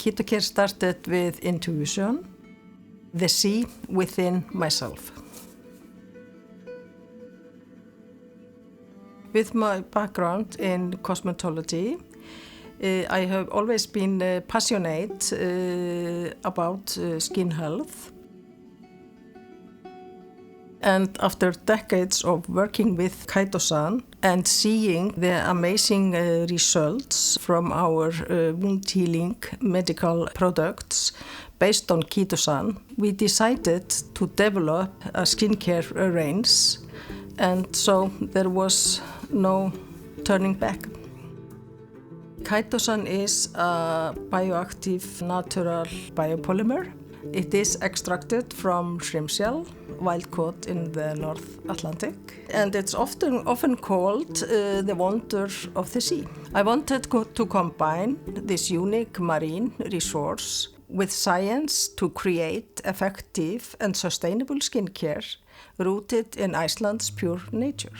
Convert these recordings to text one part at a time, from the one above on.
ChitoCare started with intuition, the sea within myself. With my background in cosmetology, I have always been passionate about skin health. And after decades of working with Chitosan and seeing the amazing results from our wound healing medical products based on Chitosan, we decided to develop a skincare range, and so there was no turning back. Chitosan is a bioactive natural biopolymer. It is extracted from shrimp shell, wild caught in the North Atlantic, and it's often called the wonder of the sea. I wanted to combine this unique marine resource with science to create effective and sustainable skincare rooted in Iceland's pure nature.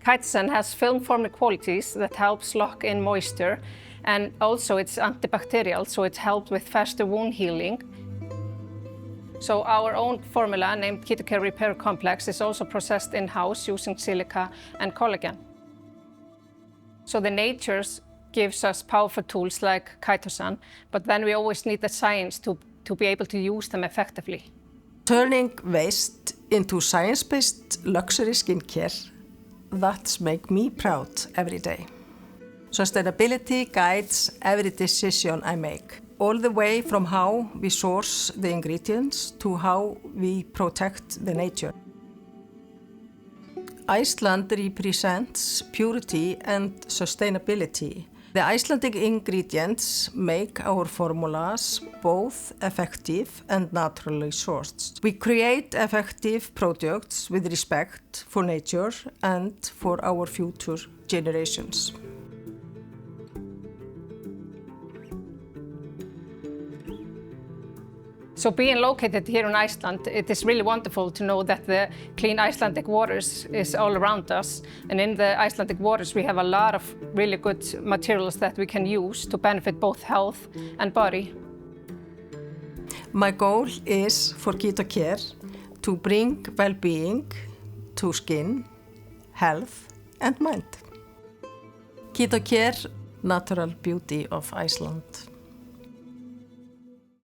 Chitosan has film-forming qualities that helps lock in moisture, and also it's antibacterial, so it helps with faster wound healing. So our own formula, named ChitoCare Repair Complex, is also processed in-house using silica and collagen. So the nature gives us powerful tools like Chitosan, but then we always need the science to be able to use them effectively. Turning waste into science-based luxury skincare, that makes me proud every day. Sustainability guides every decision I make, all the way from how we source the ingredients to how we protect the nature. Iceland represents purity and sustainability. The Icelandic ingredients make our formulas both effective and naturally sourced. We create effective products with respect for nature and for our future generations. So being located here in Iceland, it is really wonderful to know that the clean Icelandic waters is all around us. And in the Icelandic waters, we have a lot of really good materials that we can use to benefit both health and body. My goal is for ChitoCare to bring well-being to skin, health and mind. ChitoCare, natural beauty of Iceland.